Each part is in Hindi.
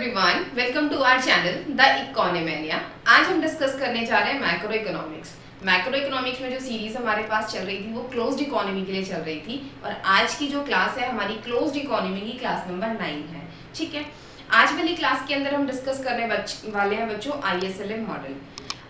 Everyone, welcome to our channel the Economia. आज हम डिस्कस करने जा रहे हैं मैक्रो इकोनॉमिक्स। मैक्रो इकोनॉमिक्स में जो सीरीज हमारे पास चल रही थी वो क्लोज्ड इकोनॉमी के लिए चल रही थी और आज की जो क्लास है हमारी क्लोज्ड इकोनॉमी की क्लास नंबर 9 है। ठीक है, आज वाली क्लास के अंदर हम डिस्कस करने वाले हैं बच्चों ISLM मॉडल।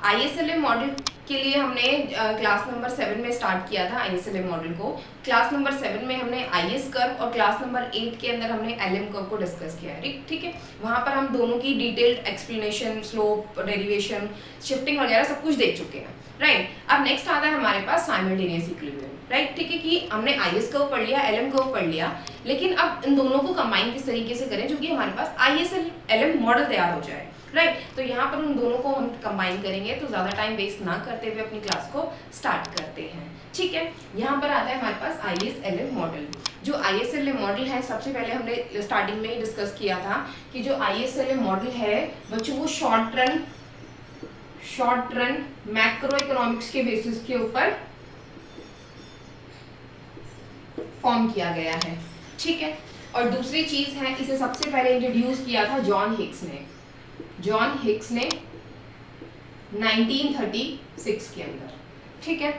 ISLM मॉडल के लिए हमने क्लास नंबर 7 में स्टार्ट किया था ISLM मॉडल को। क्लास नंबर 7 में हमने IS कर्व और क्लास नंबर 8 के अंदर हमने LM कर्व को डिस्कस किया है। ठीक है, वहाँ पर हम दोनों की detailed explanation, slope, derivation, shifting वगैरह सब कुछ देख चुके हैं। राइट, अब नेक्स्ट आता है हमारे पास साइमल्टेनियस इक्विलिब्रियम। राइट, ठीक है कि हमने IS कर्व पढ़ लिया, LM कर्व पढ़ लिया, लेकिन अब इन दोनों को कंबाइन किस तरीके से करें जो कि हमारे पास ISLM मॉडल तैयार हो जाए। राइट, तो यहाँ पर उन दोनों को हम कंबाइन करेंगे। तो ज़्यादा टाइम वेस्ट ना करते हुए अपनी क्लास को स्टार्ट करते हैं। ठीक है, यहाँ पर आता है हमारे पास ISLM मॉडल। जो ISLM मॉडल है, सबसे पहले हमने स्टार्टिंग में ही डिस्कस किया था कि जो ISLM मॉडल है बच्चों वो शॉर्ट रन मैक्रो इकोनॉमिक्स के बेसिस के ऊपर फॉर्म किया गया है। ठीक है, और दूसरी चीज है, इसे सबसे पहले इंट्रोड्यूस किया था जॉन हिक्स ने 1936 के अंदर। ठीक है,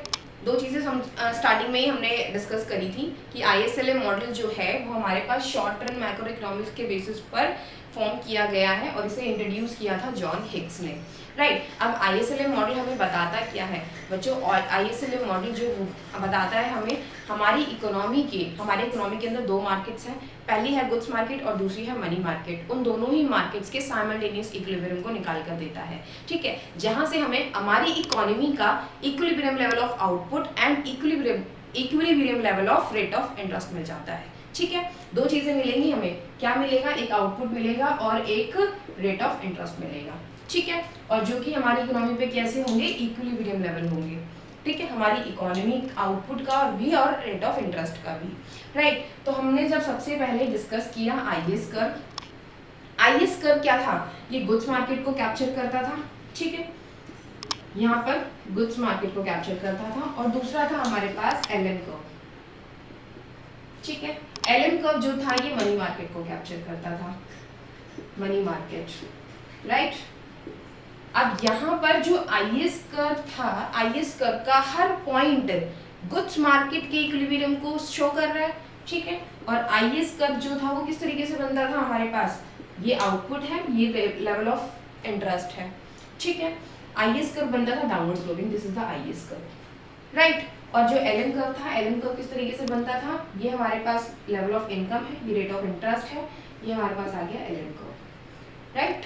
दो चीजें स्टार्टिंग में ही हमने डिस्कस करी थी कि ISLM मॉडल जो है वो हमारे पास शॉर्ट रन मैक्रो इकोनॉमिक्स के बेसिस पर फॉर्म किया गया है और इसे इंट्रोड्यूस किया था जॉन हिक्स ने। राइट, अब ISLM मॉडल हमें बताता क्या है बच्चों? और ISLM मॉडल जो बताता है हमें हमारे इकोनॉमी के अंदर दो मार्केट्स हैं। पहली है गुड्स मार्केट और दूसरी है मनी मार्केट। उन दोनों ही मार्केट्स के साइमल्टेनियस इक्विलिब्रियम को निकाल कर देता है। ठीक है, जहां से हमें हमारी इकोनॉमी का equilibrium level of output and equilibrium level of rate of interest मिल जाता है। ठीक है, दो चीजें मिलेंगी हमें, क्या मिलेगा? एक आउटपुट मिलेगा और एक रेट ऑफ इंटरेस्ट मिलेगा। ठीक है, और जो कि हमारी इकोनॉमी पे कैसे होंगे? इक्विलिब्रियम लेवल होंगे। ठीक है, हमारी इकोनॉमी आउटपुट का भी और रेट ऑफ इंटरेस्ट का भी। राइट, तो हमने जब सबसे पहले डिस्कस किया IS कर्व क्या था? ये गुड्स मार्केट को कैप्चर करता था। ठीक है, यहाँ पर गुड्स मार्केट को कैप्चर करता था और दूसरा था हमारे पास LM कर्व। ठीक है, LM कर्व जो था ये मनी मार्केट को कैप्चर करता था, मनी मार्केट। राइट, अब यहाँ पर जो IS कर्व था, IS कर्व का हर पॉइंट गुड्स मार्केट के इक्विलिब्रियम को शो कर रहा है। ठीक है, और IS कर्व जो था वो किस तरीके से बनता था? हमारे पास ये आउटपुट है, ये लेवल ऑफ इंटरेस्ट है। ठीक है, IS कर्व बनता था downward sloping, this is the IS curve. Right, और जो LM कर्व था, LM कर्व किस तरीके से बनता था? ये हमारे पास लेवल ऑफ इनकम है, ये रेट ऑफ इंटरेस्ट है, ये हमारे पास आ गया LM कर्व। राइट,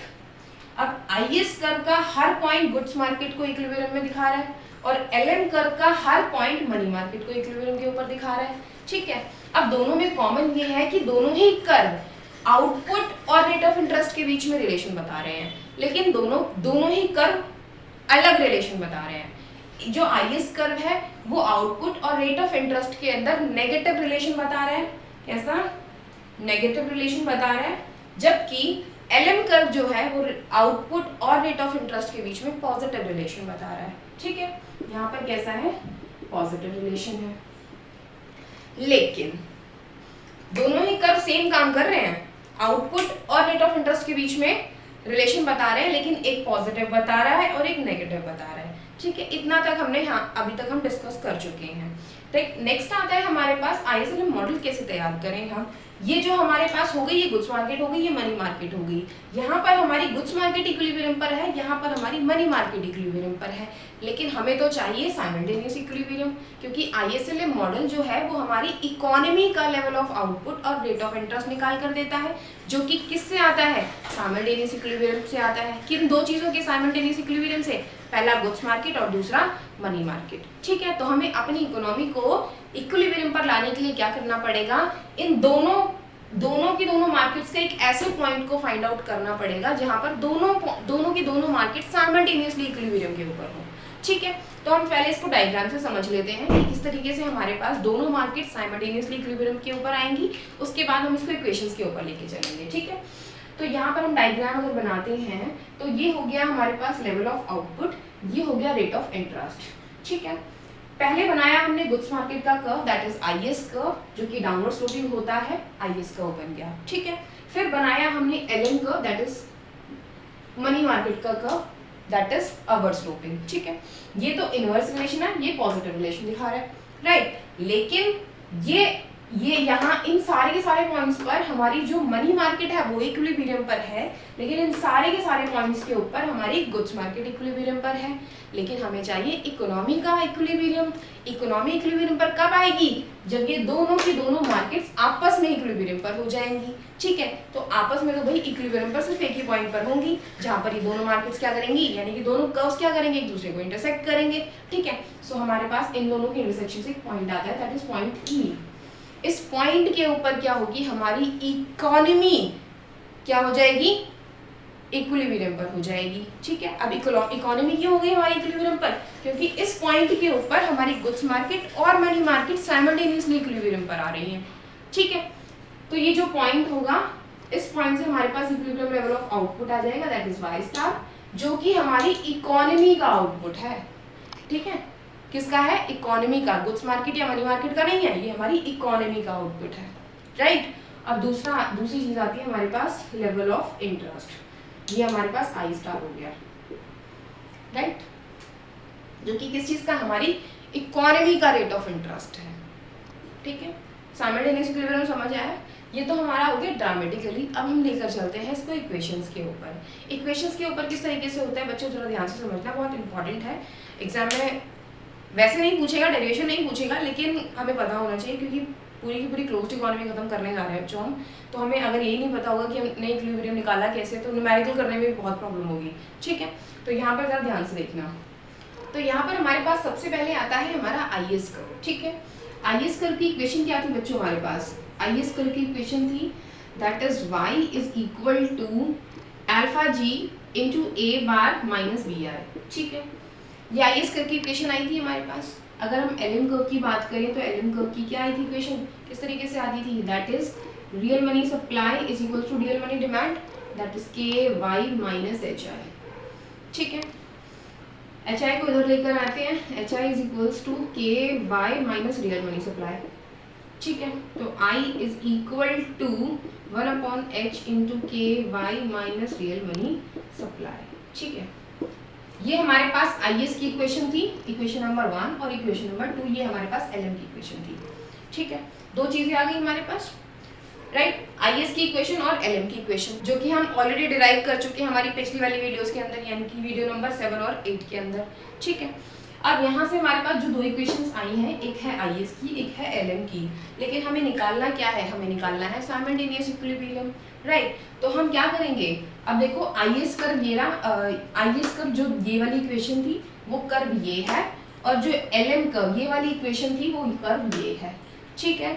अब IS कर्व का हर पॉइंट गुड्स मार्केट को इक्विलिब्रियम में दिखा रहा है और LM कर्व का हर पॉइंट मनी मार्केट को इक्विलिब्रियम के ऊपर दिखा रहा है। ठीक है, अब दोनों में कॉमन ये है कि दोनों ही कर्व आउटपुट और रेट ऑफ इंटरेस्ट के बीच में रिलेशन बता रहे हैं, लेकिन दोनों ही कर्व अलग रिलेशन बता रहे हैं। जो IS कर्व है वो आउटपुट और रेट ऑफ इंटरेस्ट के अंदर नेगेटिव रिलेशन बता रहा है। कैसा? नेगेटिव रिलेशन बता रहा है, जबकि LM कर्व जो है वो आउटपुट और रेट ऑफ इंटरेस्ट के बीच में पॉजिटिव रिलेशन बता रहा है। ठीक है, यहाँ पर कैसा है? पॉजिटिव रिलेशन है, लेकिन दोनों ही कर्व सेम काम कर रहे हैं, आउटपुट और रेट ऑफ इंटरेस्ट के बीच में रिलेशन बता रहे हैं, लेकिन एक पॉजिटिव बता रहा है और एक नेगेटिव बता रहा है। ठीक है, इतना तक हमने अभी तक हम डिस्कस कर चुके हैं। नेक्स्ट आता है हमारे पास ISLM मॉडल कैसे तैयार करें हम। ये जो हमारे पास हो गई, ये गुड्स मार्केट हो गई, ये मनी मार्केट हो गई। यहाँ पर हमारी गुड्स मार्केट इक्विलिब्रियम पर है, यहाँ पर हमारी मनी मार्केट इक्विलिब्रियम पर है, लेकिन हमें तो चाहिए साइमल्टेनियस इक्विलिब्रियम, क्योंकि ISLM मॉडल जो है वो हमारी इकोनॉमी का लेवल ऑफ आउटपुट और रेट ऑफ इंटरेस्ट निकाल कर देता है, जो कि किससे आता है? साइमल्टेनियस इक्विलिब्रियम से आता है। किन दो चीजों के साइमल्टेनियस इक्विलिब्रियम से? पहला गुड्स मार्केट और दूसरा मनी मार्केट। ठीक है, तो हमें अपनी इकोनॉमी को इक्विलिब्रियम पर लाने के लिए क्या करना पड़ेगा? इन दोनों की दोनों मार्केट्स के एक ऐसे पॉइंट को फाइंड आउट करना पड़ेगा जहां पर दोनों की दोनों मार्केट साइमल्टेनियसली इक्विलिब्रियम के ऊपर हो। ठीक है, तो हम पहले इसको डायग्राम से समझ लेते हैं कि किस तरीके से हमारे पास दोनों मार्केट साइमल्टेनियसली इक्विलिब्रियम के ऊपर आएंगी, उसके बाद हम इसको इक्वेशंस के ऊपर लेके चलेंगे। ठीक है, तो यहाँ पर हम डायग्राम अगर बनाते हैं तो ये हो गया हमारे पास लेवल ऑफ आउटपुट, ये हो गया रेट ऑफ इंटरेस्ट। ठीक है, पहले बनाया हमने गुड्स मार्केट का curve, that is IS curve, जो कि डाउनवर्ड स्लोपिंग होता है, IS कर्व बन गया। ठीक है, फिर बनाया हमने LM curve, that is money market का curve, that is upward sloping. ठीक है, ये तो इनवर्स रिलेशन है, ये पॉजिटिव रिलेशन दिखा रहा है, राइट। लेकिन ये यहाँ इन सारे के सारे पॉइंट्स पर हमारी जो मनी मार्केट है वो इक्विलिब्रियम पर है, लेकिन इन सारे के सारे पॉइंट्स के ऊपर हमारी गुड्स मार्केट इक्विलिब्रियम पर है। लेकिन हमें चाहिए इकोनॉमी का इक्विलिब्रियम। इकोनॉमी इक्विलिब्रियम पर कब आएगी? जब ये दोनों की दोनों मार्केट्स आपस में इक्विलिब्रियम पर हो जाएंगी। ठीक है, तो आपस में तो भाई इक्विलिब्रियम पर सिर्फ एक ही पॉइंट पर होंगी, जहां पर ये दोनों मार्केट्स क्या करेंगी, यानी कि दोनों कर्व्स क्या करेंगे, एक दूसरे को इंटरसेक्ट करेंगे। ठीक है, सो हमारे पास इन दोनों के इंटरसेक्शन से एक पॉइंट आता है, दैट इज पॉइंट ई। इस पॉइंट के ऊपर क्या होगी, हमारी इकोनॉमी क्या हो जाएगी, इक्विलिब्रियम पर हो जाएगी। ठीक है, अब इकोनॉमी क्यों हो गई हमारी इक्विलिब्रियम पर, क्योंकि इस पॉइंट के ऊपर हमारी गुड्स मार्केट और मनी मार्केट साइमल्टेनियसली इक्विलिब्रियम पर आ रही है। ठीक है, तो ये जो पॉइंट होगा, इस पॉइंट से हमारे पास इक्विलिब्रियम लेवल ऑफ आउटपुट आ जाएगा, दैट इज वाई स्टार, जो कि हमारी इकोनॉमी का आउटपुट है। ठीक है, किसका है, इकोनॉमी का, गुड्स मार्केट या मनी मार्केट का नहीं है, ये हमारी इकोनॉमी का आउटपुट है, राइट। अब दूसरी चीज आती है हमारे पास लेवल ऑफ इंटरेस्ट, ये हमारे पास आई स्टार हो गया, राइट, जो कि किस चीज का, हमारी इकोनॉमी का रेट ऑफ इंटरेस्ट है। ठीक है, साइमल्टेनियस इक्विलिब्रियम समझ आया। ये तो हमारा हो गया ड्रामेटिकली। अब हम लेकर चलते हैं इसको इक्वेशंस के ऊपर। इक्वेशंस के ऊपर किस तरीके से होता है बच्चों, जरा ध्यान से समझना, बहुत इंपॉर्टेंट है। एग्जाम में वैसे नहीं पूछेगा, डेरिवेशन नहीं पूछेगा, लेकिन हमें पता होना चाहिए, क्योंकि पूरी की पूरी क्लोज्ड इकोनॉमी खत्म करने जा रहे हैं बच्चों हम, तो हमें अगर यही नहीं पता होगा कि हमने इक्विलिब्रियम निकाला कैसे, तो न्यूमेरिकल करने में भी बहुत प्रॉब्लम होगी। ठीक है, तो यहाँ पर जरा ध्यान से देखना। तो यहाँ पर हमारे पास सबसे पहले आता है हमारा आईएस कर्व। ठीक है, आईएस कर्व की इक्वेशन क्या थी बच्चों हमारे पास, आईएस कर्व की इक्वेशन थी that is y is equal to alpha G into A bar minus B R. ठीक है, ये आईएस कर्व की इक्वेशन आई थी हमारे पास। अगर हम एलएम कर्व की बात करें तो एलएम कर्व की क्या आई थी इक्वेशन, किस तरीके से आती थी, that is real money supply is equal to real money demand, that is K Y minus H I. ठीक है, एच आई को इधर लेकर आते हैं, H I is equals to K Y minus real money supply. ठीक है, तो I is equal to 1/h into K Y minus real money supply. ठीक है, ये हमारे पास आईएस की इक्वेशन थी, इक्वेशन नंबर 1, और इक्वेशन नंबर 2 ये हमारे पास एलएम की इक्वेशन थी। ठीक है, दो चीजें आ गई हमारे पास, राइट, आईएस की इक्वेशन और एलएम की इक्वेशन, जो कि हम ऑलरेडी डिराइव कर चुके हैं हमारी पिछली वाली वीडियोस के अंदर, यानी कि वीडियो नंबर 7 और 8 के अंदर। ठीक है, अब यहाँ से हमारे पास जो दो इक्वेशंस आई हैं, एक है आईएस की, एक है एलएम की, लेकिन हमें निकालना क्या है, हमें निकालना है साइमल्टेनियस इक्विलिब्रियम, राइट। तो हम क्या करेंगे, अब देखो आईएस कर्व ये रहा, आईएस कर्व जो ये वाली इक्वेशन थी वो कर्व ये है, और जो एलएम कर्व ये वाली इक्वेशन थी वो कर्व ये है। ठीक है,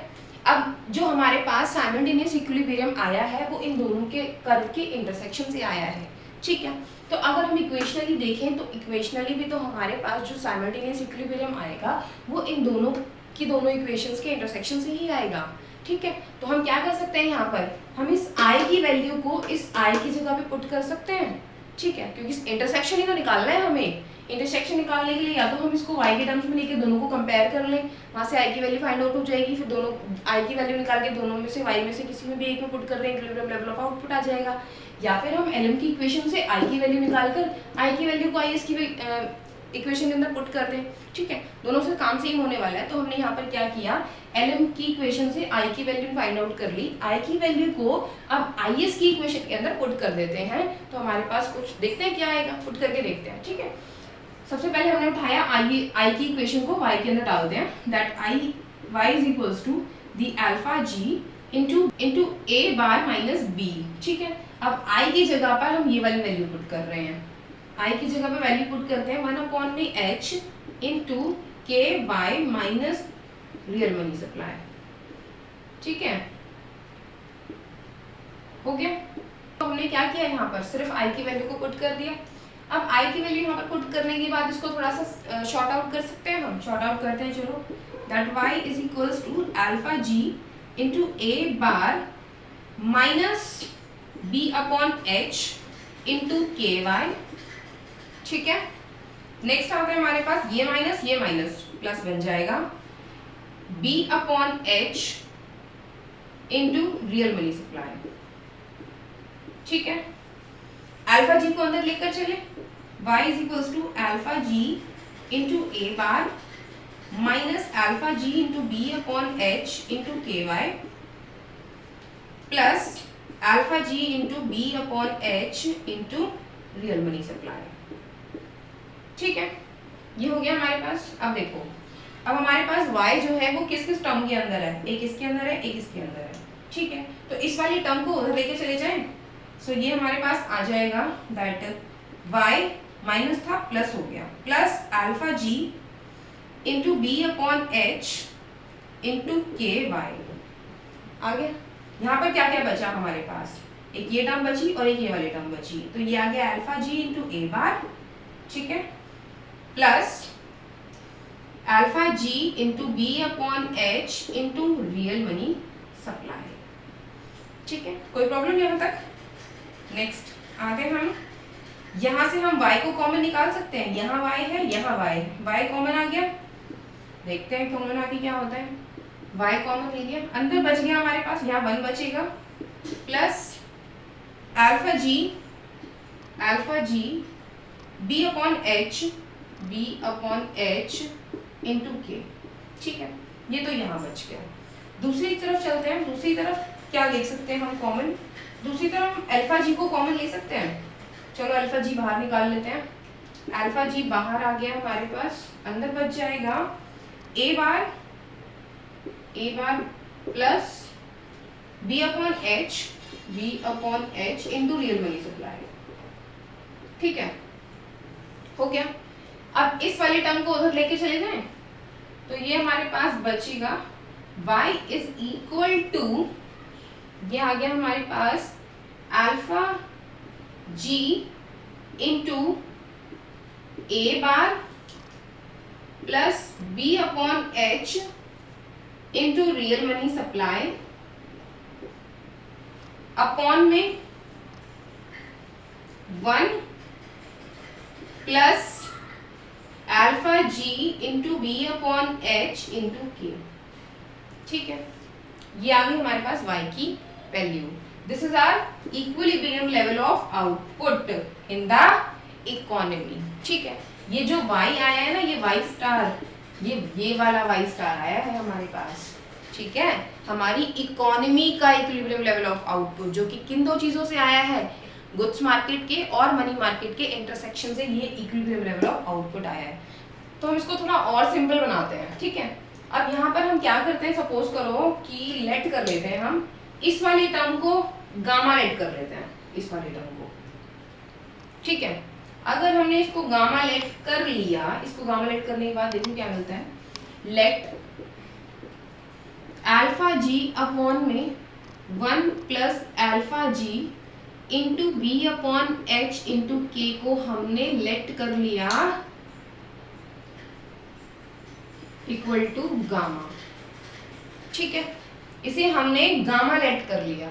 अब जो हमारे पास साइमल्टेनियस इक्विलिब्रियम आया है वो इन दोनों के कर्व के इंटरसेक्शन से आया है। ठीक है, तो अगर हम इक्वेशनली देखें तो इक्वेशनली भी तो हमारे पास जो साइमल्टेनियस इक्विलिब्रियम आएगा वो इन दोनों की दोनों इक्वेशंस के इंटरसेक्शन से ही आएगा। ठीक है, तो हम क्या कर सकते हैं, यहाँ पर हम इस i की वैल्यू को इस i की जगह पे पुट कर सकते हैं। ठीक है, क्योंकि इंटरसेक्शन ही तो निकालना है हमें, इंटरसेक्शन निकालने के लिए या तो हम इसको y के टर्म्स में लेके दोनों को कंपेयर कर लें, वहाँ से i की वैल्यू फाइंड आउट हो जाएगी, फिर दोनों i की वैल्यू निकाल के दोनों में से y में से किसी में भी एक में पुट कर दें, इक्विलिब्रियम लेवल ऑफ आउटपुट आ जाएगा। या फिर हम एलएम की इक्वेशन से i की वैल्यू निकालकर i की वैल्यू को is की इक्वेशन के अंदर पुट कर दें। ठीक है, दोनों से काम सेम होने वाला है, तो हमने यहाँ पर क्या किया, एलएम की इक्वेशन से i की वैल्यू फाइंड आउट कर ली, i की वैल्यू को अब is की इक्वेशन के अंदर पुट कर देते हैं, तो हमारे पास कुछ देखते हैं क्या आएगा, पुट करके देखते हैं। ठीक है, सबसे पहले हमने उठाया i की इक्वेशन को y के अंदर डालते हैं, that y is equals to the alpha g into a bar minus b। ठीक है, अब i की जगह पर हम ये वाली वैल्यू पुट कर रहे हैं, i की जगह पर वैल्यू पुट करते हैं 1/h into K Y minus real money supply. ठीक है, हो गया। तो हमने क्या किया, यहाँ पर सिर्फ i की वैल्यू को पुट कर दिया। अब i की वैल्यू यहाँ पर पुट करने के बाद इसको थोड़ा सा शॉर्ट आउट कर सकते हैं, हम शॉर्ट आउट करते हैं, चलो, that y is equals to alpha g into a bar minus b/h into K Y. ठीक है, नेक्स्ट आता है हमारे पास ये माइनस प्लस बन जाएगा b/h into real money supply. ठीक है, अल्फा जी को अंदर लेकर चले, y is equals to alpha G into A bar minus alpha G into B upon H into K Y plus alpha G into B upon H into real money supply. ठीक है, ये हो गया हमारे पास। अब देखो, अब हमारे पास y जो है वो किस किस टर्म के अंदर है, एक इसके अंदर है, एक इसके अंदर है। ठीक है, तो इस वाली टर्म को उधर लेके चले जाएं, सो ये हमारे पास आ जाएगा दैट y माइनस था प्लस हो गया, plus alpha G into B upon H into K Y आ गया। यहाँ पर क्या क्या बचा हमारे पास, एक ये टर्म बची और एक ये वाली टर्म बची, तो ये आ गया alpha G into A bar, ठीक है, plus alpha G into B upon H into real money supply. ठीक है, कोई प्रॉब्लम यहाँ तक? नेक्स्ट आगे हम यहाँ से हम y को कॉमन निकाल सकते हैं, यहाँ y है, यहाँ y है, y कॉमन आ गया, देखते हैं कॉमन आगे क्या होता है। y कॉमन ले लिया, अंदर बच गया हमारे पास, यहाँ 1 बचेगा, प्लस अल्फा जी b upon H into K. ठीक है, ये तो यहाँ बच गया। दूसरी तरफ चलते हैं, दूसरी तरफ क्या देख सकते हैं हम कॉमन, दूसरी तरफ अल्फा जी को कॉमन ले सकते हैं। चलो अल्फा जी बाहर निकाल लेते हैं, अल्फा जी बाहर आ गया हमारे पास, अंदर बच जाएगा A bar plus B upon H into real money supply. ठीक है, हो गया। अब इस वाले टर्म को उधर लेके चले जाएं, तो ये हमारे पास बचेगा y इज इक्वल टू, ये आ गया हमारे पास alpha G into A bar plus B upon H into real money supply upon में 1 plus alpha G into B upon H into K. ठीक है, ये आ गई हमारे पास y की value. This is our equilibrium level of output in the economy. ठीक है, ये जो y आया है ना, ये y स्टार, ये वाला y स्टार आया है हमारे पास। ठीक है, हमारी इकोनॉमी का इक्विलिब्रियम लेवल ऑफ आउटपुट, जो कि किन दो चीजों से आया है, गुड्स मार्केट के और मनी मार्केट के इंटरसेक्शन से ये इक्विलिब्रियम लेवल ऑफ आउटपुट आया है। तो हम इसको थोड़ा और सिंपल बनाते हैं। ठीक है, अब यहाँ पर हम क्या करते हैं, सपोज करो कि लेट कर लेते हैं, हम इस वाली टर्म को गामा लेट कर लेते हैं, इस वाली टर्म को। ठीक है, अगर हमने इसको गामा लेट कर लिया, इसको गामा लेट करने के बाद देखो क्या मिलता है, लेट अल्फा जी अपॉन में 1 plus alpha G into B upon H into K को हमने लेट कर लिया इक्वल टू गामा। ठीक है, इसे हमने गामा लेट कर लिया,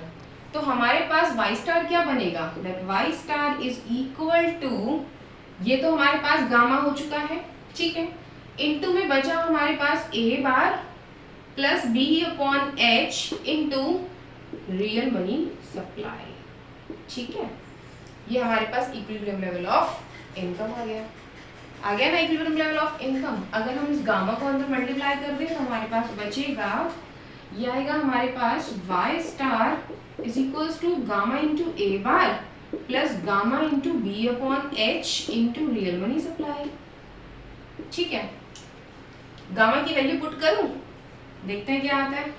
तो हमारे पास y स्टार क्या बनेगा, that y star is equal to, ये तो हमारे पास गामा हो चुका है। ठीक है, इनटू में बचा हमारे पास a bar plus b upon H into real money supply. ठीक है, ये हमारे पास इक्विलिब्रियम लेवल ऑफ इनकम आ गया ना, इक्विलिब्रियम लेवल ऑफ इनकम। अगर हम इस गामा को अंदर मल्टीप्लाई कर दें तो हमारे पास बचेगा, ये आएगा हमारे पास y star is equals to gamma into A bar plus gamma into B upon H into real money supply. ठीक है, गामा की वैल्यू पुट करूं, देखते हैं क्या आता है।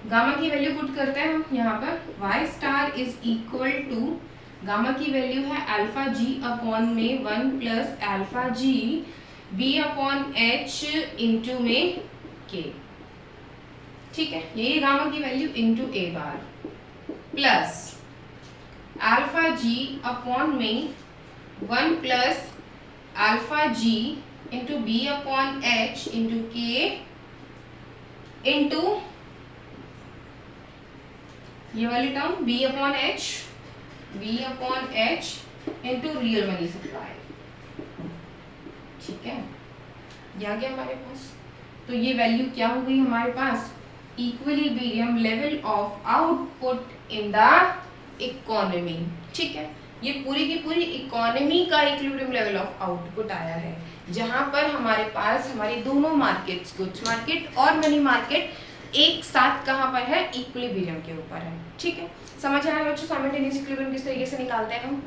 गामा की वैल्यू पुट करते हैं हम यहाँ पर, y star is equal to, gamma की वैल्यू है अल्फा जी अपॉन में 1 plus alpha G B upon H into में के। ठीक है, ये गामा की value into A bar plus alpha G upon में 1 plus alpha G into B upon H into K into ये वाली term b upon H into real money supply. ठीक है, ये आ गया हमारे पास। तो ये वैल्यू क्या हो गई हमारे पास, equilibrium level of output in the economy. ठीक है, ये पूरी की पूरी इकोनॉमी का इक्विलिब्रियम लेवल ऑफ आउटपुट आया है, जहां पर हमारे पास हमारी दोनों मार्केट्स, गुड्स मार्केट और मनी मार्केट, एक साथ कहां पर है, इक्विलिब्रियम के ऊपर है। ठीक है, समझ आया बच्चों साइमल्टेनियस इक्विलिब्रियम किस तरीके से निकालते हैं हम,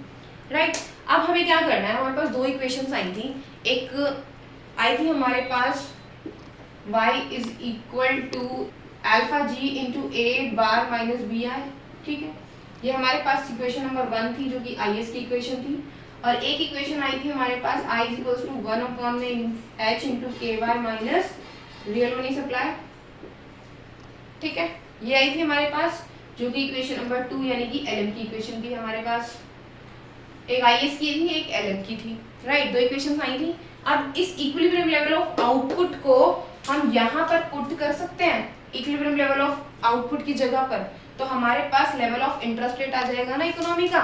राइट। अब हमें क्या करना है, हमारे पास दो इक्वेशंस आई थी, एक आई थी हमारे पास y is equal to alpha G into A bar minus B I. ठीक है, ये हमारे पास इक्वेशन नंबर 1 थी जो कि IS की इक्वेशन थी, और एक इक्वेशन आई थी हमारे पास I is equal to 1/h into के बार माइनस रियल मनी सप्लाई। ठीक है, ये आई थी हमारे पास जो कि इक्वेशन नंबर 2 यानी कि LM की इक्वेशन थी हमारे पास, एक IS की थी एक LM की थी, राइट। दो इक्वेशंस आई थी। अब इस इक्विलिब्रियम लेवल ऑफ आउटपुट को हम यहाँ पर पुट कर सकते हैं, इक्विलिब्रियम लेवल ऑफ आउटपुट की जगह पर, तो हमारे पास लेवल ऑफ इंटरेस्ट रेट आ जाएगा ना इकोनॉमी का,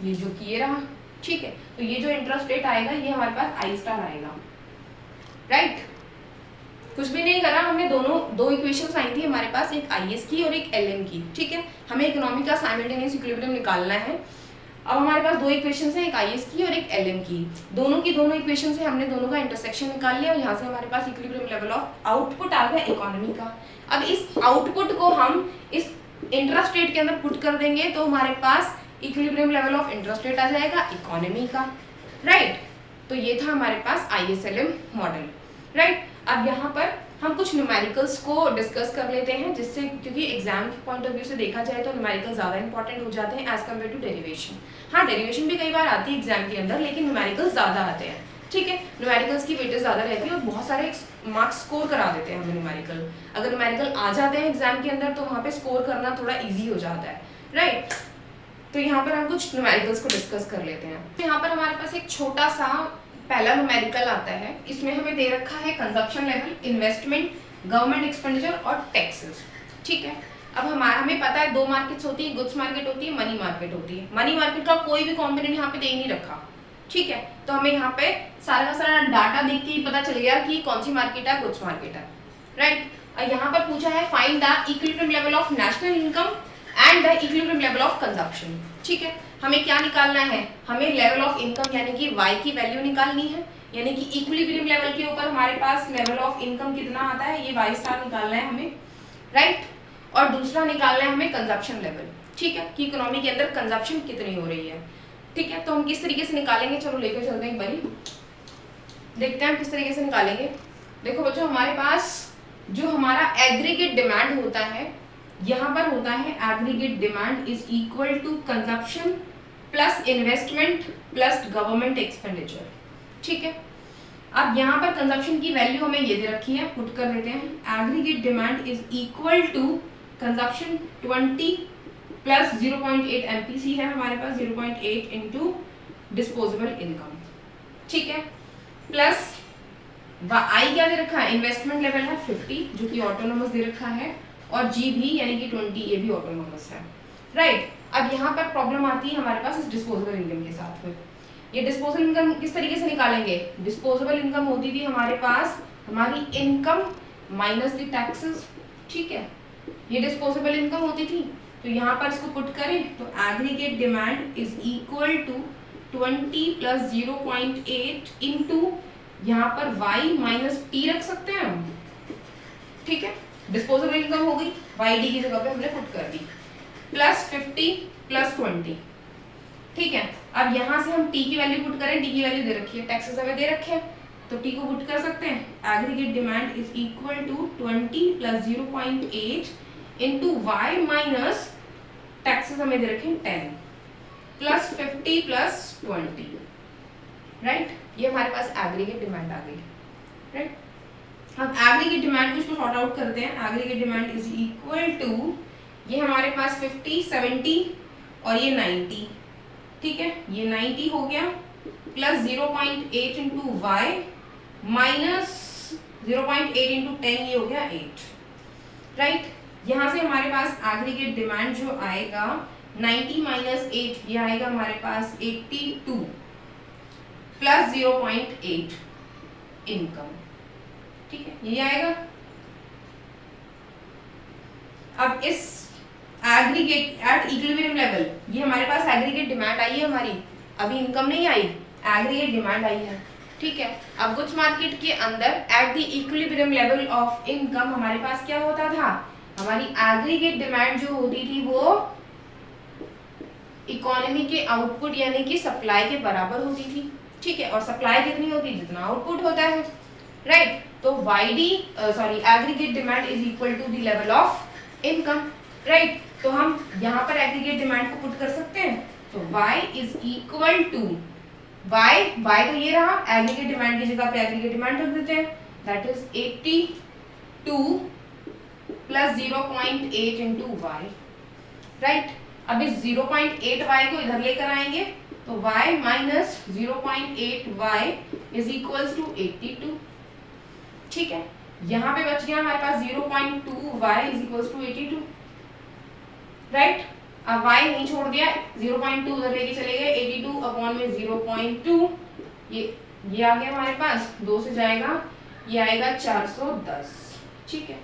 ये जो कि ये रहा। ठीक है, तो ये जो इंटरेस्ट रेट आएगा ये हमारे पास I स्टार आएगा, राइट। कुछ भी नहीं करा हमने, दो इक्वेशंस आई थी हमारे पास, एक IS की और एक LM की। ठीक है, हमें इकोनॉमी का साइमल्टेनियस इक्विलिब्रियम निकालना है। अब हमारे पास दो इक्वेशंस हैं, एक IS की और एक LM की। दोनों की दोनों इक्वेशन से हमने दोनों का इंटरसेक्शन निकाल लिया और यहाँ से हमारे पास इक्विलिब्रियम लेवल ऑफ आउटपुट आ गया इकोनॉमी का। अब इस आउटपुट को हम इस इंटरेस्ट रेट के अंदर पुट कर देंगे तो हमारे पास equilibrium level of interest rate आ जाएगा इकोनॉमी का, राइट। तो ये था हमारे पास IS-LM मॉडल, राइट। अब यहाँ पर हम कुछ न्यूमेरिकल्स को डिस्कस कर लेते हैं, जिससे क्योंकि एग्जाम के पॉइंट ऑफ व्यू से देखा जाए तो न्यूमेरिकल ज़्यादा इंपॉर्टेंट हो जाते हैं एज कम्पेयर टू डेरिवेशन। हाँ, डेरिवेशन भी कई बार आती है एग्जाम के अंदर, लेकिन न्यूमेरिकल्स ज़्यादा आते हैं। ठीक है, न्यूमेरिकल्स की वेटेज ज़्यादा रहती है और बहुत सारे मार्क्स स्कोर करा देते हैं हमें न्यूमेरिकल। अगर न्यूमेरिकल आ जाते हैं एग्जाम के अंदर तो वहाँ पे स्कोर करना थोड़ा ईजी हो जाता है, राइट। तो यहाँ पर हम कुछ न्यूमेरिकल्स को डिस्कस कर लेते हैं। तो यहाँ पर हमारे पास एक छोटा सा पहला न्यूमेरिकल आता है, इसमें हमें दे रखा है consumption level, investment, government expenditure और टैक्सेस। ठीक है, अब हमें पता है दो मार्केट्स होती है, गुड्स मार्केट होती है, मनी मार्केट होती है। मनी मार्केट का कोई भी कॉम्पोनेंट यहाँ पे दे ही नहीं रखा। ठीक है, तो हमें यहाँ पे सारा का सारा डाटा देख के ही पता चल गया कि कौन सी मार्केट है, गुड्स मार्केट है, राइट। और यहाँ पर पूछा है find the equilibrium level of national income and the equilibrium level of consumption. ठीक है, हमें क्या निकालना है, हमें लेवल ऑफ इनकम यानी कि Y की वैल्यू निकालनी है, यानी कि इक्विलिब्रियम लेवल के ऊपर हमारे पास लेवल ऑफ इनकम कितना आता है, ये Y स्टार निकालना है हमें, राइट। और दूसरा निकालना है हमें कंजप्शन लेवल। ठीक है, कि इकोनॉमी के अंदर कंजप्शन कितनी हो रही है। ठीक है, तो हम किस तरीके से निकालेंगे, चलो लेकर चलते हैं एक बारी, देखते हैं हम किस तरीके से निकालेंगे। देखो बच्चों, हमारे पास जो हमारा एग्रीगेट डिमांड होता है, यहाँ पर होता है aggregate demand is equal to consumption plus investment plus government expenditure. ठीक है, अब यहाँ पर कंजप्शन की वैल्यू हमें ये दे रखी है, पुट कर देते हैं। Aggregate demand is equal to consumption 20 plus 0.8 MPC है हमारे पास, 0.8 इंटू डिस्पोजेबल इनकम। ठीक है, प्लस आई क्या दे रखा है, इन्वेस्टमेंट लेवल है 50 जो कि ऑटोनोमस दे रखा है, और जी भी यानी कि 20 ये भी ऑटोनोमस है, राइट। अब यहाँ पर प्रॉब्लम आती है हमारे पास इस डिस्पोजेबल इनकम के साथ में। ये डिस्पोजेबल इनकम किस तरीके से निकालेंगे, डिस्पोजेबल इनकम होती थी हमारे पास हमारी इनकम माइनस द टैक्सेस। ठीक है, ये डिस्पोजेबल इनकम होती थी, तो यहाँ पर इसको पुट करें तो aggregate demand is equal to 20 plus 0.8 into यहाँ पर y माइनस टी रख सकते हैं हम। ठीक है, डिस्पोजेबल इनकम हो गई, YD की जगह पे हमने पुट कर दी, प्लस 50 प्लस 20। ठीक है, अब यहाँ से हम t की वैल्यू पुट करें, t की वैल्यू दे रखी है, टैक्सेस हमें दे रखे हैं तो t को पुट कर सकते हैं। Aggregate demand is equal to 20 plus 0.8 into y minus taxes हमें दे रखे हैं 10 प्लस 50 प्लस 20, राइट। ये हमारे पास एग्रीगेट डिमांड आ गई, राइट। अब एग्रीगेट डिमांड को इसको सॉर्ट आउट करते हैं। Aggregate demand is equal to, ये हमारे पास 50, 70 और ये 90। ठीक है, ये 90 हो गया, plus 0.8 into Y minus 0.8 into 10, ये हो गया 8, राइट। यहाँ से हमारे पास एग्रीगेट डिमांड जो आएगा 90 माइनस 8, ये आएगा हमारे पास 82 प्लस 0.8, इनकम। ठीक है, ये आएगा। अब इस एग्रीगेट एट इक्विलिब्रियम लेवल, ये हमारे पास एग्रीगेट डिमांड आई है हमारी, अभी इनकम नहीं आई, एग्रीगेट डिमांड आई है। ठीक है, अब गुड्स मार्केट के अंदर at the equilibrium level of income हमारे पास क्या होता था, हमारी एग्रीगेट डिमांड जो होती थी वो इकोनॉमी के आउटपुट यानी कि सप्लाई के बराबर होती थी। ठीक है, और सप्लाई कितनी होती है, जितना आउटपुट होता है। राइट, तो aggregate demand is equal to the level of income. Right, तो हम यहाँ पर एग्रीगेट डिमांड को पुट कर सकते हैं, तो y is equal to y तो ये रहा, एग्रीगेट डिमांड की जगह पे एग्रीगेट डिमांड रख देते हैं, that is 82 plus 0.8 into y। Right, अब इस 0.8y को इधर लेकर आएंगे तो y minus 0.8y is equals to 82। ठीक है, यहाँ पे बच गया हमारे पास 0.2y is equals to 82। Right, अब y नहीं छोड़ दिया, 0.2 उधर लेके चले गए, 82 अपॉन में 0.2, ये आ गया हमारे पास, 2 से जाएगा, ये आएगा 410। ठीक है,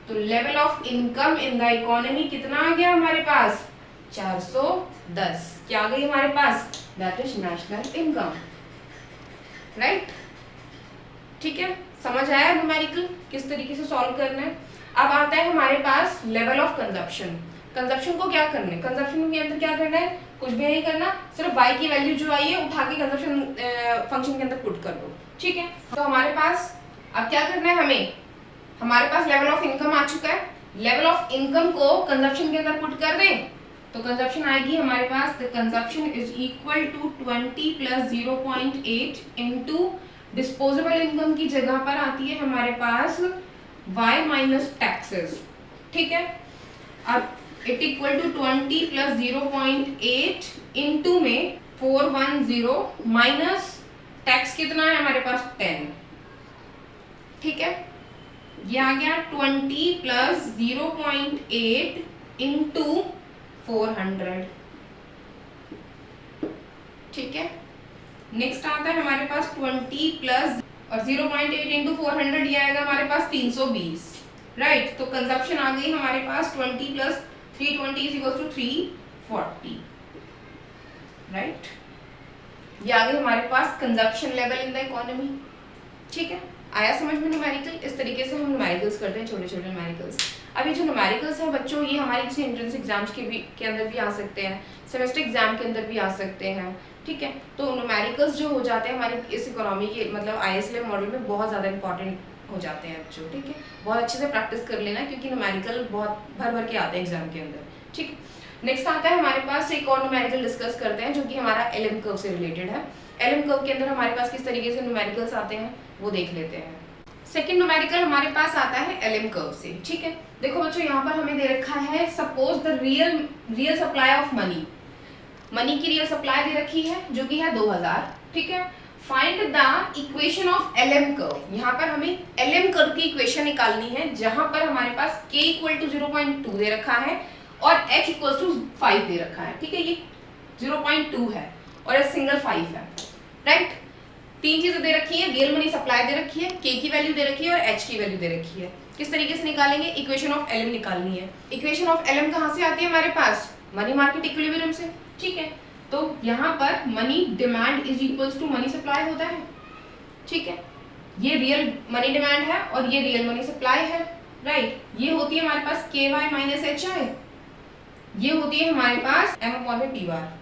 तो level of income in the economy कितना आ गया हमारे पास, 410। क्या आ गई हमारे पास, that is national income. Right, ठीक है, समझ आया न्यूमेरिकल किस तरीके से सॉल्व करना है। अब आता है हमारे पास लेवल ऑफ कंजप्शन। कंजप्शन को क्या करना है, कंजप्शन के अंदर क्या करना है, कुछ भी नहीं करना, सिर्फ y की वैल्यू जो आई है उठा के कंजप्शन फंक्शन के अंदर पुट कर दो। ठीक है, तो हमारे पास अब क्या करना है, हमें हमारे पास लेवल ऑफ इनकम आ चुका है, लेवल ऑफ इनकम को कंजप्शन के अंदर पुट कर दें तो कंजप्शन आएगी हमारे पास, the consumption is equal to 20 plus 0.8 into disposable income की जगह पर आती है हमारे पास y माइनस टैक्सेस। ठीक है, अब it equal to 20 plus 0.8 into में 410 माइनस टैक्स कितना है हमारे पास 10। ठीक है, ये आ गया 20 प्लस 0.8 इनटू 400। ठीक है, नेक्स्ट आता है हमारे पास 20 प्लस और 0.8 इंटू 400, ये आएगा हमारे पास 320। राइट, तो कंजप्शन आ गई हमारे पास 20 plus 320 is equal to 340। Right, ये आ गई हमारे पास consumption level in the economy. ठीक है, आया समझ में न्यूमेरिकल। इस तरीके से हम न्यूमेरिकल्स करते हैं, छोटे छोटे न्यूमेरिकल्स। अब ये जो न्यूमेरिकल्स हैं बच्चों, ये हमारे किसी एंट्रेंस एग्जाम्स के अंदर भी आ सकते हैं, सेमेस्टर एग्जाम के अंदर भी आ सकते हैं। ठीक है, तो न्यूमेरिकल्स जो हो जाते हैं हमारे इस इकोनॉमी के मतलब ISLM मॉडल में बहुत ज़्यादा इंपॉर्टेंट हो जाते हैं बच्चों। ठीक है, बहुत अच्छे से प्रैक्टिस कर लेना क्योंकि न्यूमेरिकल बहुत भर भर के आते हैं एग्जाम के अंदर। ठीक, नेक्स्ट आता है हमारे पास एक और न्यूमेरिकल डिस्कस करते हैं जो कि हमारा LM कर्व से रिलेटेड है। LM कर्व के अंदर हमारे पास किस तरीके से न्यूमेरिकल्स आते हैं वो देख लेते हैं। सेकंड न्यूमेरिकल हमारे पास आता है LM कर्व से। ठीक है, देखो बच्चों यहाँ पर हमें दे रखा है suppose the real supply of money, money की रियल सप्लाई दे रखी है जो कि है 2000। ठीक है, find the equation of LM curve. यहाँ पर हमें LM कर्व की इक्वेशन निकालनी है जहां पर हमारे पास k इक्वल टू 0.2 दे रखा है और h इक्वल टू 5 दे रखा है। ठीक है, ये 0.2 है और सिंगल 5 है। राइट, तीन चीजें दे रखी है, रियल मनी सप्लाई दे रखी है, k की वैल्यू दे रखी है और h की वैल्यू दे रखी है। किस तरीके से निकालेंगे, इक्वेशन ऑफ LM निकालनी है। इक्वेशन ऑफ LM कहाँ से आती है हमारे पास, मनी मार्केट इक्विलिब्रियम से। ठीक है, तो यहाँ पर money demand is equals to money supply होता है। ठीक है, ये रियल मनी डिमांड है और ये रियल मनी सप्लाई है। राइट, ये होती है हमारे पास KY माइनस HI, ये होती है हमारे पास M अपॉन में P बार।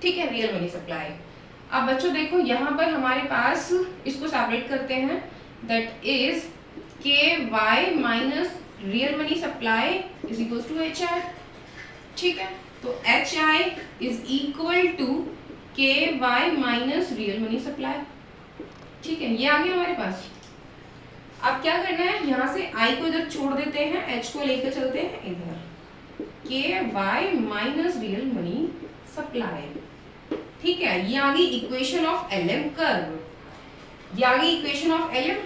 ठीक है, रियल मनी सप्लाई। अब बच्चों देखो यहाँ पर हमारे पास इसको सेपरेट करते हैं, that is KY minus real money supply is equals to HI। ठीक है, तो HI is equal to KY minus real money supply. ठीक है, ये आ गया हमारे पास। अब क्या करना है, यहाँ से I को इधर छोड़ देते हैं, H को लेकर चलते हैं इधर, KY minus real money supply. ठीक है, ये आ गई इक्वेशन ऑफ LM कर्व, ये आ गई इक्वेशन ऑफ LM।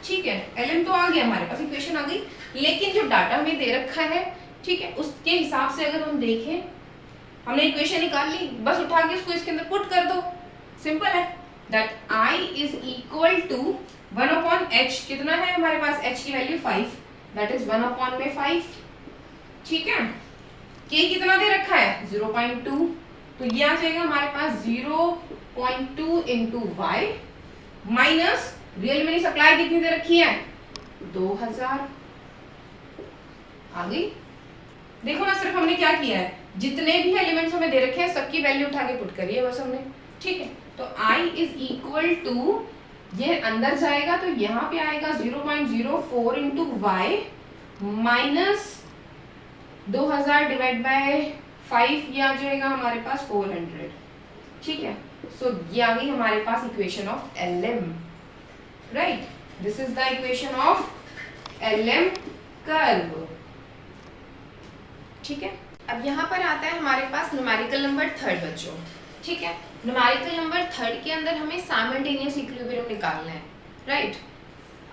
ठीक है, LM तो आ गया हमारे पास, इक्वेशन आ गई, लेकिन जो डाटा हमें दे रखा है, ठीक है, उसके हिसाब से अगर हम देखें, हमने इक्वेशन निकाल ली, बस उठा के उसको इसके अंदर पुट कर दो, सिंपल है। That I is equal to 1/h कितना है हमारे पास, h की वैल्यू 5, दैट इज 1/5, ठीक है। k कितना दे रखा है 0.2, तो ये आ जाएगा हमारे पास 0.2 into Y minus real money supply कितनी दे रखी है 2000। आ गई, देखो ना, सिर्फ हमने क्या किया है, जितने भी एलिमेंट्स हमें दे रखे हैं सबकी वैल्यू उठा के पुट करिए बस हमने, ठीक है। तो I इज इक्वल टू, ये अंदर जाएगा तो यहाँ पे आएगा 0.04 into Y minus 2000 divide by 5, ये आ जाएगा हमारे पास 400, ठीक है। सो ये आ गई हमारे पास equation of LM, right, this is the equation of LM curve, ठीक है। अब यहाँ पर आता है हमारे पास न्यूमेरिकल नंबर थर्ड बच्चों, ठीक है। न्यूमेरिकल नंबर थर्ड के अंदर हमें साइमल्टेनियस इक्विलिब्रियम निकालना है, राइट।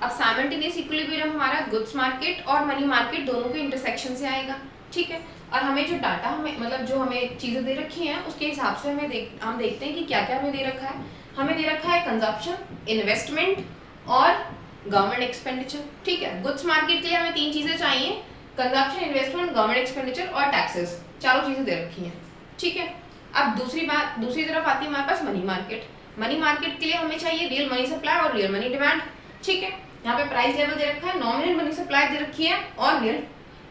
अब साइमल्टेनियस इक्विलिब्रियम हमारा गुड्स मार्केट और मनी मार्केट दोनों के इंटरसेक्शन से आएगा, ठीक है। और हमें जो डाटा हमें मतलब जो हमें चीज़ें दे रखी हैं उसके हिसाब से हम देखते हैं कि क्या क्या हमें दे रखा है। हमें दे रखा है कंजप्शन, इन्वेस्टमेंट और गवर्नमेंट एक्सपेंडिचर, ठीक है। गुड्स मार्केट के लिए हमें 3 चीज़ें चाहिए, कंजप्शन, इन्वेस्टमेंट, गवर्नमेंट एक्सपेंडिचर और टैक्सेस, चारों चीज़ें दे रखी हैं, ठीक है। अब दूसरी तरफ आती है हमारे पास मनी मार्केट। मनी मार्केट के लिए हमें चाहिए रियल मनी सप्लाई और रियल मनी डिमांड, ठीक है। यहाँ पे प्राइस लेवल दे रखा है, नॉमिनल मनी सप्लाई दे रखी है और रियल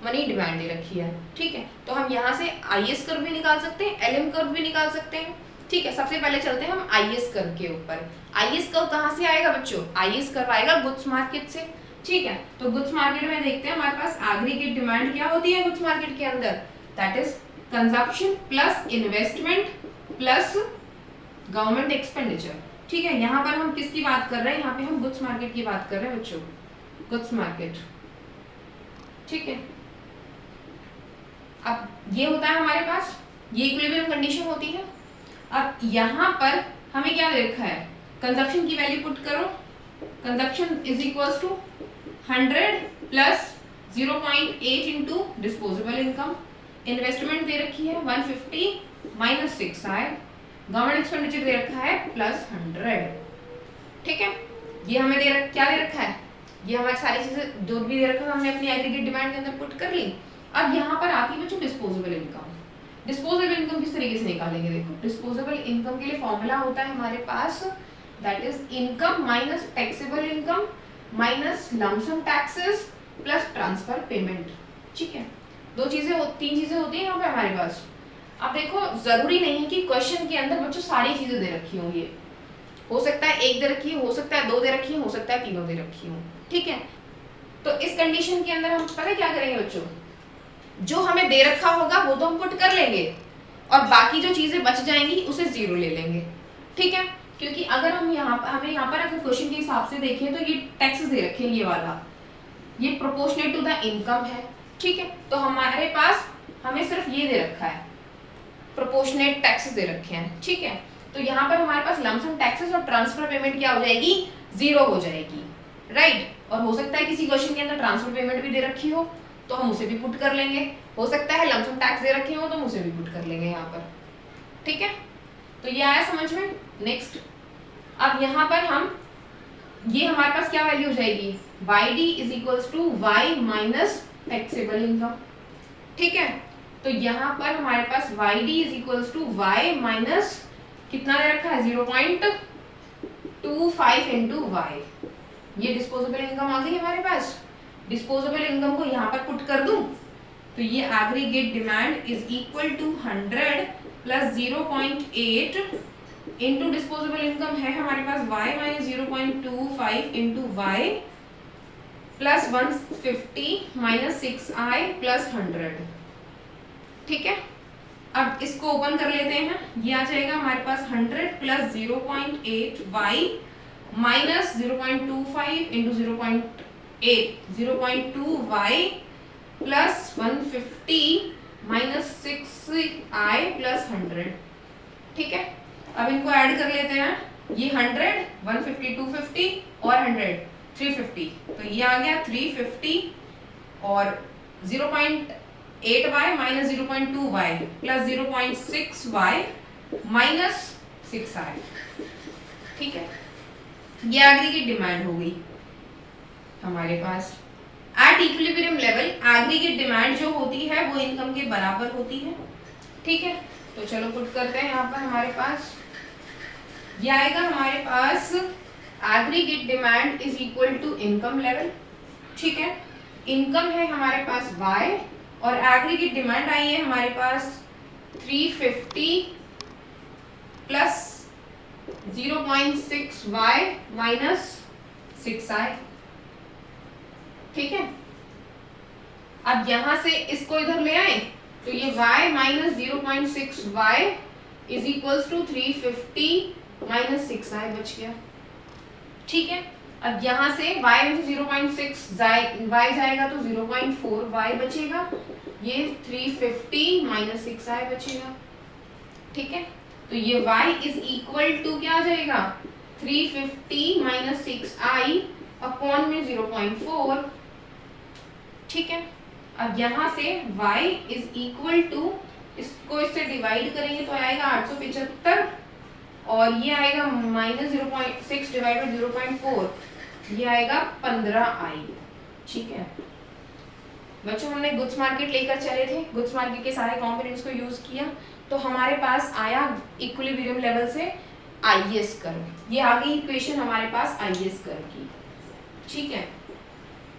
मनी डिमांड दे रखी है, ठीक है। तो हम यहाँ से IS कर्व भी निकाल सकते हैं, LM कर्व भी निकाल सकते हैं, ठीक है। सबसे पहले चलते हैं हम IS कर्व के ऊपर। IS कर्व कहाँ से आएगा बच्चों, IS कर्व आएगा गुड्स मार्केट से, ठीक है। तो गुड्स मार्केट में देखते हैं हमारे पास एग्रीगेट डिमांड क्या होती है गुड्स मार्केट के अंदर, that is consumption plus investment plus government expenditure, ठीक है। यहाँ पर हम किसकी बात कर रहे हैं, यहाँ पे हम गुड्स मार्केट की बात कर रहे हैं बच्चों, गुड्स मार्केट, ठीक है। अब ये होता है हमारे पास, ये इक्विलिब्रियम कंडीशन होती है। अब यहाँ पर हमें क्या दे रखा है, कंजप्शन की वैल्यू पुट करो, consumption is equals to 100 plus 0.8 into disposable income, investment दे रखी है 150 माइनस 6 आए, गवर्नमेंट एक्सपेंडिचर दे रखा है प्लस 100, ठीक है। ये हमें क्या दे रखा है, ये हमारी सारी चीजें जो भी दे रखा है हमने अपनी एग्रीगेट डिमांड के अंदर पुट कर ली। अब यहाँ पर आती है बच्चों डिस्पोजेबल इनकम। डिस्पोजेबल इनकम किस तरीके से निकालेंगे, देखो डिस्पोजेबल इनकम के लिए फॉर्मूला होता है हमारे पास, that is income minus taxable income minus lump sum taxes plus transfer payment, ठीक है। 3 चीजें होती है यहाँ पे हमारे पास। अब देखो जरूरी नहीं है कि क्वेश्चन के अंदर बच्चों सारी चीजें दे रखी हों, ये हो सकता है 1 दे रखी हो सकता है 2 दे रखी हो सकता है 3 दे रखी हो, ठीक है। तो इस कंडीशन के अंदर हम पता क्या करेंगे बच्चों, जो हमें दे रखा होगा वो तो हम पुट कर लेंगे और बाकी जो चीजें बच जाएंगी उसे 0 ले लेंगे, ठीक है। क्योंकि अगर हमें यहाँ पर अगर क्वेश्चन के हिसाब से देखें तो ये टैक्सेस दे रखे हैं, ये वाला ये प्रोपोर्शनेट टू द इनकम है, ठीक है। तो हमारे पास हमें सिर्फ ये दे रखा है, प्रोपोर्शनेट टैक्सेस दे रखे हैं, ठीक है। तो यहाँ पर हमारे पास लमसम टैक्सेस और ट्रांसफर पेमेंट क्या हो जाएगी 0 हो जाएगी, राइट। और हो सकता है किसी क्वेश्चन के अंदर ट्रांसफर पेमेंट भी दे रखी हो तो हम उसे भी पुट कर लेंगे, हो सकता है लमसम टैक्स दे रखे हो तो हम उसे भी पुट कर लेंगे यहाँ पर, ठीक है। तो ये आया समझ में। नेक्स्ट, अब यहाँ पर हम ये हमारे पास क्या वैल्यू हो जाएगी, YD is equals to Y minus taxable income, ठीक है। तो यहाँ पर हमारे पास YD is equals to Y minus कितना दे रखा है 0.25 इंटू वाई, ये डिस्पोजेबल इनकम आ गई हमारे पास। डिस्पोजेबल इनकम को यहाँ पर पुट कर दूं तो ये aggregate demand is equal to 100 plus 0.8 into disposable income है हमारे पास y minus 0.25 into Y plus 150 minus 6i plus 100, ठीक है। अब इसको ओपन कर लेते हैं, ये आ जाएगा हमारे पास 100 plus 0.8 y minus 0.25 into 0.2 y plus 150 minus 6i plus 100, ठीक है। अब इनको ऐड कर लेते हैं, ये 100 150 250 और 100 350, तो ये आ गया 350 और 0.8y minus 0.2y plus 0.6y minus 6i, ठीक है। ये एग्रीगेट डिमांड हो गई हमारे पास। At equilibrium level aggregate demand जो होती है वो इनकम के बराबर होती है, ठीक है। तो चलो पुट करते हैं यहाँ पर हमारे पास ये आएगा हमारे पास aggregate demand is equal to income level, ठीक है। इनकम है हमारे पास y और एग्रीगेट डिमांड आई है हमारे पास 350 प्लस 0.6y माइनस 6i, ठीक है। अब यहां से इसको इधर ले आए तो ये y minus 0.6y is equals to 350 minus 6i बच गया, ठीक है। अब यहाँ से y में से 0.6 y जाएगा तो 0.4y बचेगा, ये 350 माइनस 6i बचेगा, ठीक है। तो ये y इज इक्वल टू क्या आ जाएगा 350 माइनस 6i अपॉन में 0.4, ठीक है। अब यहाँ से y इज इक्वल टू इसको इससे डिवाइड करेंगे तो आएगा 875 और ये आएगा माइनस 0.6 डिवाइड बाई 0.4, ये आएगा 15i, ठीक है। बच्चों हमने गुड्स मार्केट लेकर चले थे, गुड्स मार्केट के सारे कंपोनेंट्स को यूज किया तो हमारे पास आया इक्विलिब्रियम लेवल से आईएस कर्व, ये आ गई इक्वेशन हमारे पास आईएस कर्व की, ठीक है।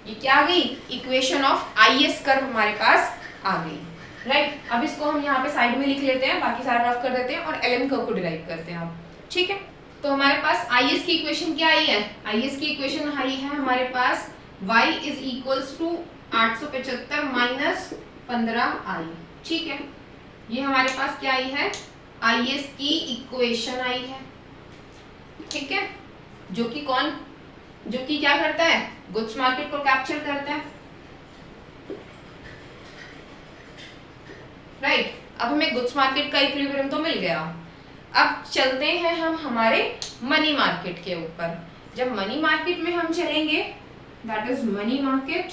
ये क्या आ गई इक्वेशन ऑफ आईएस कर्व हमारे पास आ गई, राइट। अब इसको हम यहाँ पे साइड में लिख लेते हैं, बाकी सारा रफ कर देते हैं और एलएम कर्व को डिराइव करते हैं अब, ठीक है। तो हमारे पास आईएस की इक्वेशन क्या आई है, आईएस की इक्वेशन आई है हमारे पास y is equals to 875 minus 15i, ठीक है। ये हमारे पास क्या आई है आईएस की इक्वेशन आई है, ठीक है, जो कि क्या करता है गुड्स मार्केट को कैप्चर करता है, राइट। अब हमें गुड्स मार्केट का इक्विलिब्रियम तो मिल गया, अब चलते हैं हम हमारे मनी मार्केट के ऊपर। जब मनी मार्केट में हम चलेंगे दैट इज मनी मार्केट,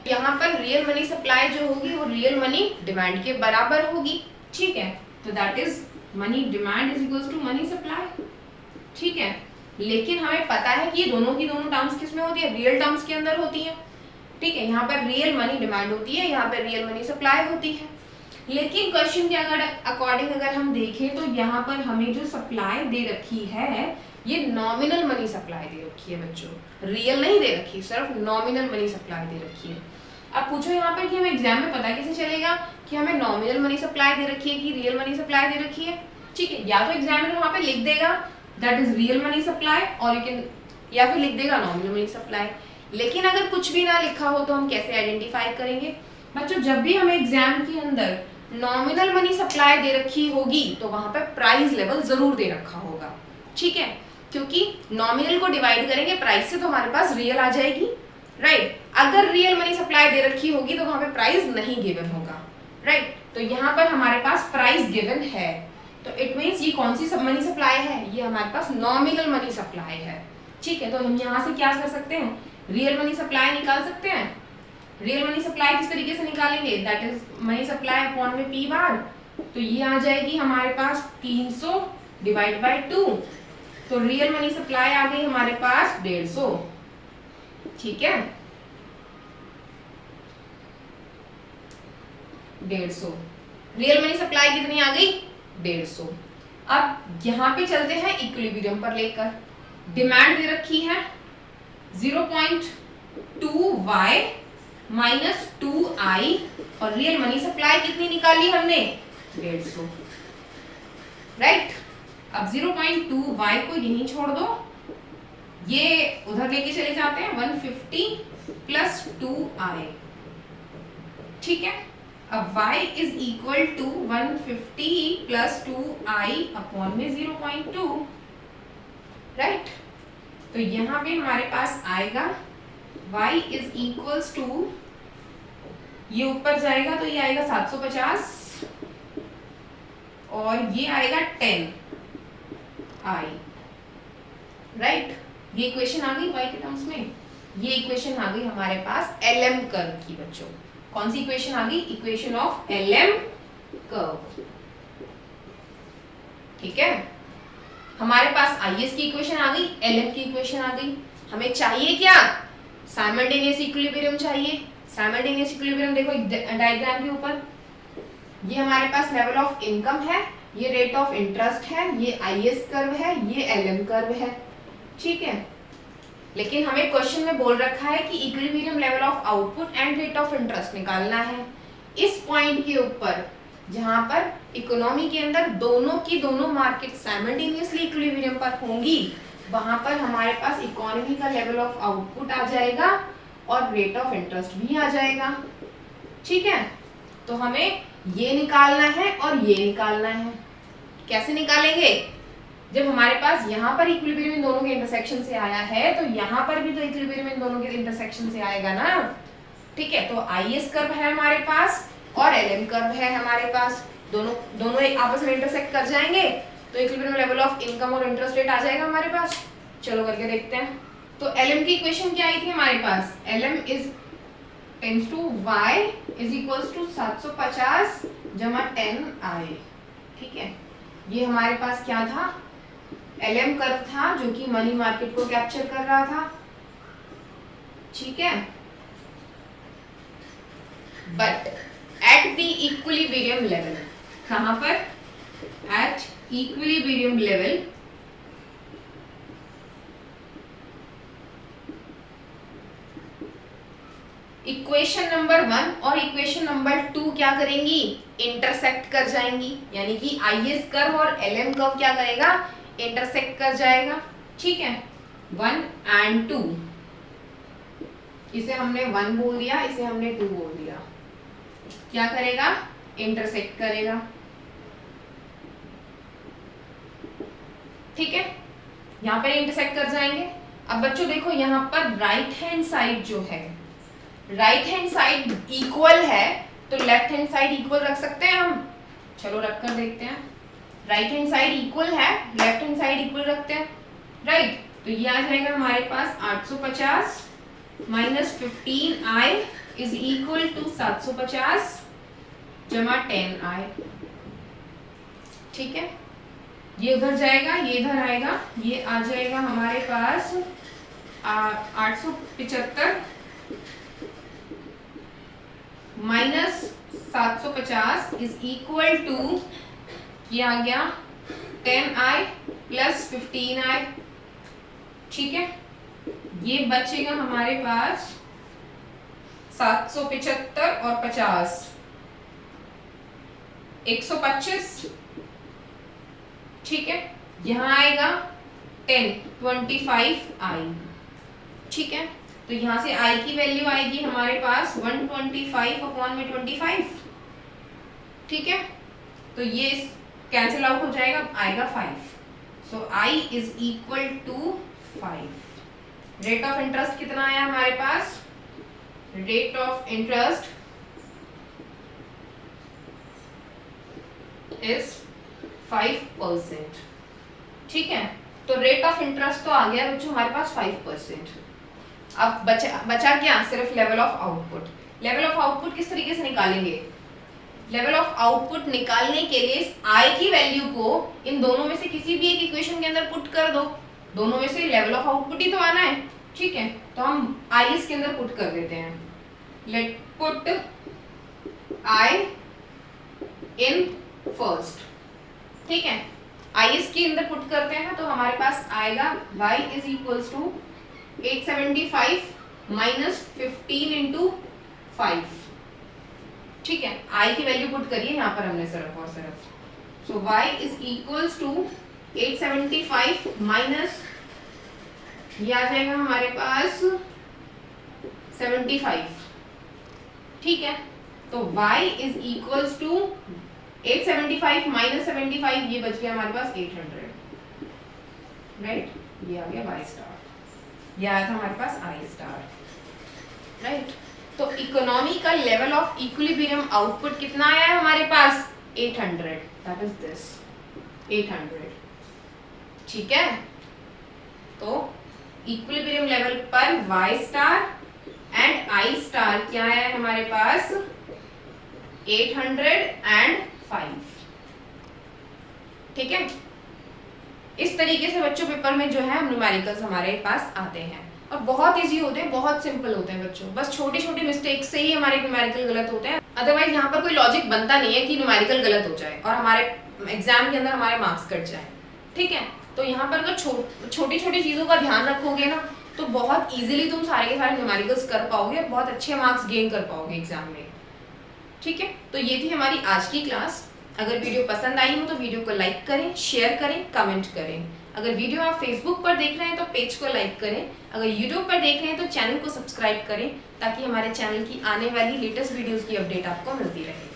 यहाँ पर रियल मनी सप्लाई जो होगी वो रियल मनी डिमांड के बराबर होगी, ठीक है। तो that is money demand is equals to money supply, ठीक है। लेकिन हमें पता है कि ये दोनों की दोनों टर्म्स किसमें होती है रियल टर्म्स के अंदर होती है, ठीक है। यहाँ पर रियल मनी डिमांड होती है, यहाँ पर रियल मनी सप्लाई होती है। लेकिन क्वेश्चन के अकॉर्डिंग अगर हम देखें तो यहाँ पर हमें जो सप्लाई दे रखी है ये नॉमिनल मनी सप्लाई दे रखी है बच्चों, रियल नहीं दे रखी, सिर्फ नॉमिनल मनी सप्लाई दे रखी है। अब पूछो यहाँ पर कि हमें एग्जाम में पता कैसे चलेगा कि हमें नॉमिनल मनी सप्लाई दे रखी है कि रियल मनी सप्लाई दे रखी है, ठीक है। या तो एग्जामिनर वहाँ पे लिख देगा that is real money supply और यू कैन, या फिर लिख देगा नॉमिनल मनी सप्लाई। लेकिन अगर कुछ भी ना लिखा हो तो हम कैसे आइडेंटिफाई करेंगे बच्चों, जब भी हमें एग्जाम के अंदर नॉमिनल मनी सप्लाई दे रखी होगी तो वहां पर प्राइस लेवल जरूर दे रखा होगा, ठीक है। क्योंकि नॉमिनल को डिवाइड करेंगे प्राइस से तो हमारे पास रियल आ जाएगी, राइट। अगर रियल मनी सप्लाई दे रखी होगी तो वहां पे प्राइस नहीं गिवन होगा, राइट। तो यहाँ पर हमारे पास प्राइस गिवन है तो इट मींस ये कौन सी सब मनी सप्लाई है, ये हमारे पास नॉमिनल मनी सप्लाई है, ठीक है। तो हम यहाँ से क्या कर सकते हैं रियल मनी सप्लाई निकाल सकते हैं। रियल मनी सप्लाई किस तरीके से निकालेंगे that is money supply upon में पी बार, तो ये आ जाएगी हमारे पास 300 डिवाइड बाय 2, तो रियल मनी सप्लाई आ गई हमारे पास 150, ठीक है 150। रियल मनी सप्लाई कितनी आ गई 150। अब यहाँ पे चलते हैं इक्विलिब्रियम पर लेकर, डिमांड दे रखी है 0.2y माइनस 2i और रियल मनी सप्लाई कितनी निकाली हमने 150, राइट। अब 0.2y को यहीं छोड़ दो, ये उधर लेके चले जाते हैं 150 प्लस 2i, ठीक है। अब y is equal to 150 plus 2i upon में 0.2, राइट। तो यहाँ पे हमारे पास आएगा y इज इक्वल्स टू, ये ऊपर जाएगा तो ये आएगा 750 और ये आएगा 10i, राइट। ये इक्वेशन आ गई y के टर्म्स में, ये इक्वेशन आ गई हमारे पास एलएम कर्व की बच्चों। कौन सी इक्वेशन आ गई इक्वेशन ऑफ एलएम कर्व, ठीक है। हमारे पास IS की इक्वेशन आ गई, LM की इक्वेशन आ गई। हमें चाहिए क्या? साइमल्टेनियस इक्विलिब्रियम चाहिए। साइमल्टेनियस इक्विलिब्रियम देखो डायग्राम के ऊपर, ये हमारे पास लेवल ऑफ इनकम है, ये रेट ऑफ इंटरेस्ट है, ये IS कर्व है, ये LM कर्व है, ठीक है। लेकिन हमें क्वेश्चन में बोल रखा है कि equilibrium level of output and rate of interest निकालना है। इस पॉइंट के ऊपर जहां पर इकोनॉमी के अंदर दोनों की दोनों मार्केट साइमल्टेनियसली इक्विलिब्रियम पर होंगी, वहां पर हमारे पास इकोनॉमी का लेवल ऑफ आउटपुट आ जाएगा और रेट ऑफ इंटरेस्ट भी आ जाएगा, ठीक है। तो हमें ये निकालना है और ये निकालना है। कैसे निकालेंगे? जब हमारे पास यहाँ पर इक्विलिब्रियम इन दोनों के इंटरसेक्शन से आया है, तो यहाँ पर भी तो इक्विलिब्रियम इन दोनों के इंटरसेक्शन से आएगा ना, ठीक है। तो IS कर्व है हमारे पास और LM कर्व है हमारे पास, दोनों एक आपस में इंटरसेक्ट कर जाएंगे तो इक्विलिब्रियम लेवल ऑफ इनकम और इंटरेस्ट रेट आ जाएगा हमारे पास। चलो करके देखते हैं। तो LM की इक्वेशन क्या आई थी हमारे पास? LM is tense to Y is equals to 750 जमा 10I, ठीक है। ये हमारे पास क्या था? LM कर्व था जो कि मनी मार्केट को कैप्चर कर रहा था, ठीक है। But at the equilibrium level, कहां पर? Eight equilibrium level equation number 1 और इक्वेशन नंबर 2 क्या करेंगी? इंटरसेक्ट कर जाएंगी, यानी कि IS कर्व और LM कर्व क्या करेगा? इंटरसेक्ट कर जाएगा, ठीक है। 1 and 2, इसे हमने 1 बोल दिया, इसे हमने 2 बोल दिया। क्या करेगा? इंटरसेक्ट करेगा, ठीक है। यहाँ पर इंटरसेक्ट कर जाएंगे। अब बच्चों देखो यहाँ पर राइट हैंड साइड जो है, राइट हैंड साइड इक्वल है तो लेफ्ट हैंड साइड इक्वल रख सकते हैं हम। चलो रख कर देखते हैं। राइट हैंड साइड इक्वल है, लेफ्ट हैंड साइड इक्वल रखते हैं, राइट। तो ये आ जाएगा हमारे पास 850 minus 15I is equal to 750 जमा 10I, ठीक है। ये उधर जाएगा, ये इधर आएगा, ये आ जाएगा हमारे पास 875 माइनस 750 इज इक्वल टू, ये आ गया 10I प्लस 15I, ठीक है। ये बचेगा हमारे पास 775 और 50 125, ठीक है। यहाँ आएगा 25I, ठीक है। तो यहाँ से I की वैल्यू आएगी हमारे पास 125 अपॉन में 25, ठीक है। तो ये कैंसिल आउट हो जाएगा, आएगा 5। So I is equal to 5। Rate of interest कितना आया हमारे पास? रेट ऑफ इंटरेस्ट इज 5%, ठीक है। तो रेट ऑफ इंटरेस्ट तो आ गया बच्चों हमारे पास 5%। अब बचा क्या? सिर्फ level of output. Level of output किस तरीके से निकालेंगे? लेवल ऑफ आउटपुट निकालने के लिए I की वैल्यू को इन दोनों में से किसी भी एक इक्वेशन के अंदर पुट कर दो। दोनों में से लेवल ऑफ आउटपुट ही तो आना है, ठीक है। तो हम IS के अंदर पुट कर देते हैं। Late put I in first, ठीक है। IS के अंदर पुट करते हैं तो हमारे पास आएगा Y is equals to 875 minus 15 into 5, ठीक है। I की वैल्यू पुट करिए यहाँ पर हमने सिर्फ और सिर्फ। So Y is equals to 875 minus, ये आ जाएगा हमारे पास 75, ठीक है। तो Y is equals to 875 minus 75, ये बच गया हमारे पास 800, राइट। ये आ गया Y स्टार, ये आया था हमारे पास I स्टार, राइट। तो इकोनॉमी का लेवल ऑफ इक्विलिब्रियम आउटपुट कितना आया है हमारे पास? 800, दैट इज दिस 800, ठीक है। तो इक्विलिब्रियम लेवल पर Y star and I star क्या आया है हमारे पास? 805, ठीक है। इस तरीके से बच्चों पेपर में जो है न्यूमेरिकल्स हमारे पास आते हैं और बहुत इजी होते हैं, बहुत सिंपल होते हैं बच्चों, बस छोटी छोटी मिस्टेक से ही हमारे न्यूमेरिकल गलत होते हैं। अदरवाइज यहाँ पर कोई लॉजिक बनता नहीं है कि न्यूमेरिकल गलत हो जाए और हमारे एग्जाम के अंदर हमारे मार्क्स कट जाए, ठीक है। तो यहाँ पर अगर छोटी छोटी चीज़ों का ध्यान रखोगे ना तो बहुत इजीली तुम सारे के सारे न्यूमेरिकल्स कर पाओगे और बहुत अच्छे मार्क्स गेन कर पाओगे एग्जाम में, ठीक है। तो ये थी हमारी आज की क्लास। अगर वीडियो पसंद आई हो तो वीडियो को लाइक करें, शेयर करें, कमेंट करें। अगर वीडियो आप फेसबुक पर देख रहे हैं तो पेज को लाइक करें, अगर यूट्यूब पर देख रहे हैं तो चैनल को सब्सक्राइब करें ताकि हमारे चैनल की आने वाली लेटेस्ट वीडियोस की अपडेट आपको मिलती रहे।